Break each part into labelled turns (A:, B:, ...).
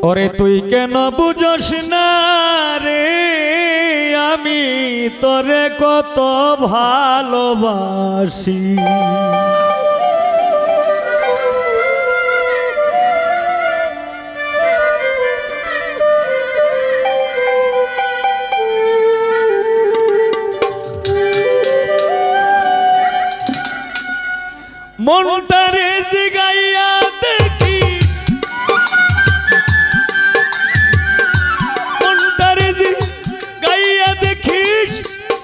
A: ওরে তুই কেন বুঝস না রে আমি তোরে কত ভালোবাসি। মনটারে জিগাইয়া দেখি, মনটারে জিগাইয়া দেখিস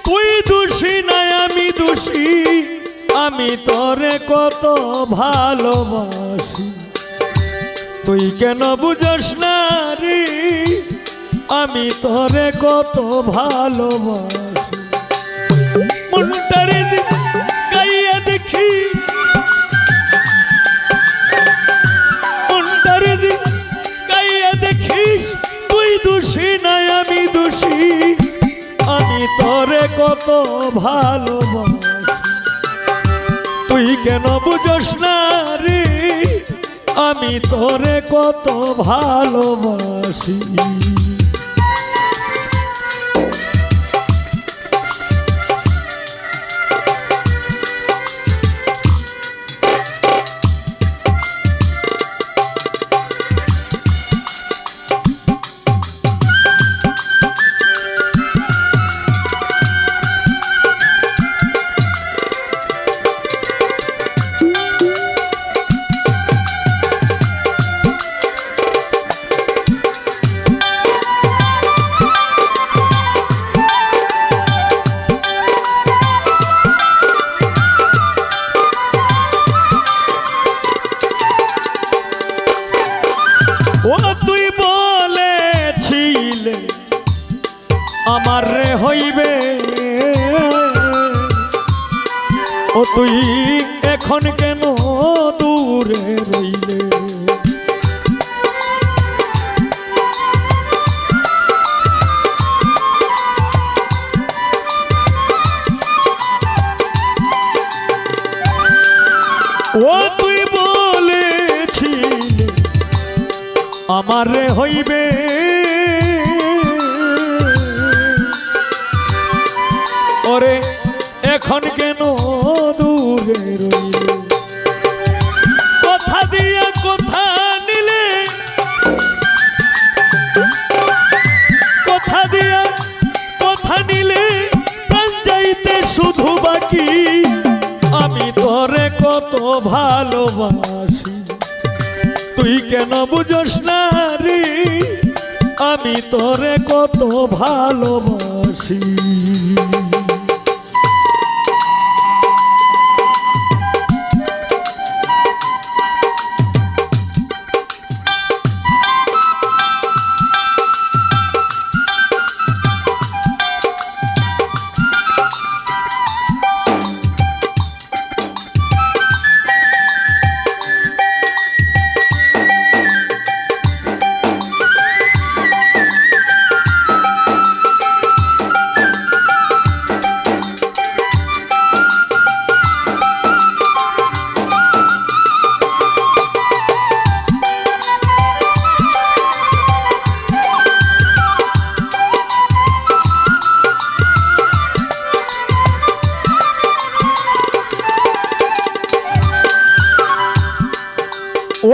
A: তুই দোষী নাই আমি দোষী, আমি তোরে কত ভালোবাসি। তুই কেন বুঝস না রে আমি তোরে কত ভালোবাসি। মনটারে জিগাইয়া দেখি, দেখিস তুই দোষী নাই আমি দোষী, আমি তোরে কত ভালোবাসি। তুই কেন বুঝস না রে আমি তোরে কত ভালোবাসি। ও তুই বলেছিলে আমার রে হইবে, ও তুই এখন কেন দূরে রইলে। ও তুই বলেছিলে আমার রে হইবে, ওরে এখন কেন দূরে রইলে। কথা দিয়া কথা নিলে, কথা দিয়া কথা নিলে প্রাণ যাইতে শুধু বাকি, আমি তোরে কত ভালোবাসি। তুই কেন বুঝস না রে আমি তোরে কত ভালোবাসি।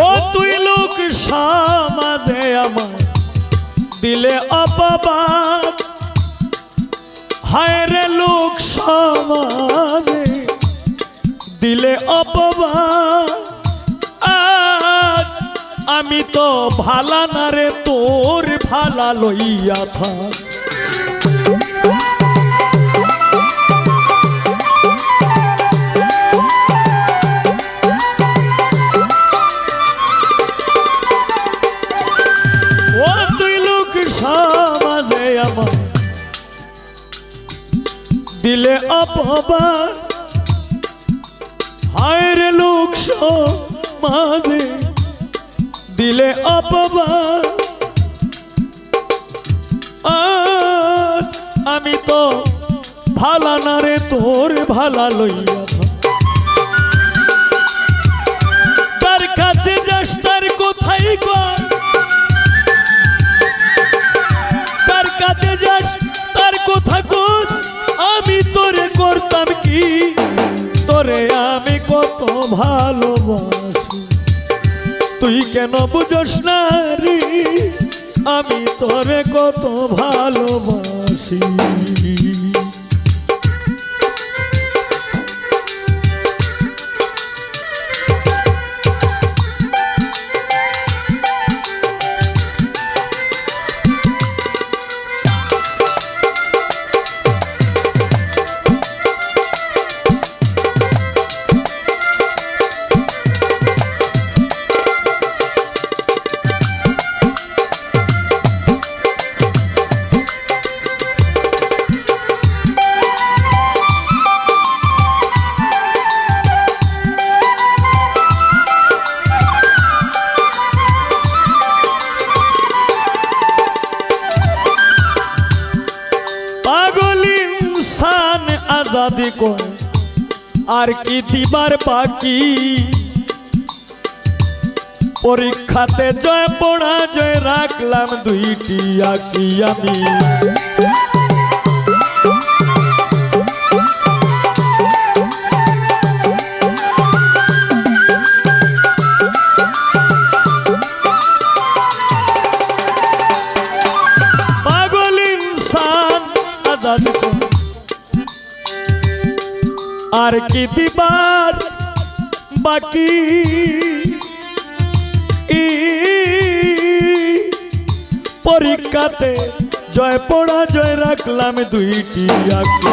A: ও তুই লোক সমাজে আমার দিলে অপবাদ, হায় রে লোক সমাজে দিলে অপবাদ। আমি তো ভালা না রে তোর ভালা লইয়া থাক। সমাজে আমার দিলে অপবাদ, হায় রে লোক সমাজে দিলে অপবাদ। আমি তো ভালা না রে তোর ভালা লইয়া, তার কাছে যাস তার কোথায় কর তোরে আমি কত ভালোবাসি তুই কেন বুঝোস না রে আমি তোরে কত ভালোবাসি আজাদি কয় আর কি দিবার বাকি পরীক্ষাতে জয় পরাজয় রাখলাম দুইটি আঁকি আমি পাগল ইনসান আজাদি কয় আর কি দিবার বাকি পরীক্ষাতে জয় পরাজয় রাখলাম দুইটি আঁকি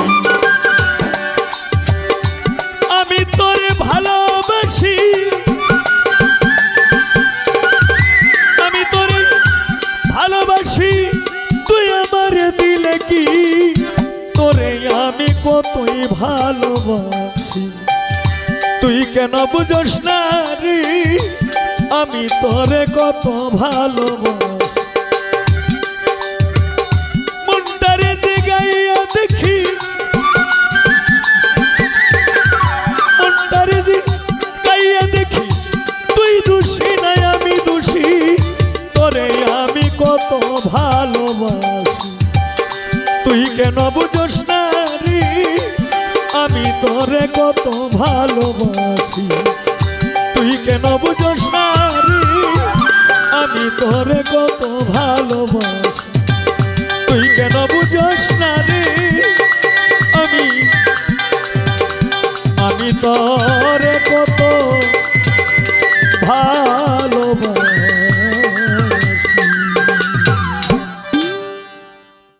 A: আমি তোরে ভালোবাসি আমি তোরে ভালোবাসি তুই আমার দিলে কি তোরে আমি কতই ভালোবাসি তুই কেন বুঝোস না রে আমি তোরে কত ভালোবাসি মনটারে জিগাইয়া দেখি মনটারে জিগাইয়া দেখি তুই দোষী নাই আমি দোষী তোরে আমি কত ভালোবাসি তুই কেন বুঝোস না রে আমি তোরে কত ভালোবাসি তুই কেন বুঝোস না রে আমি তোরে কত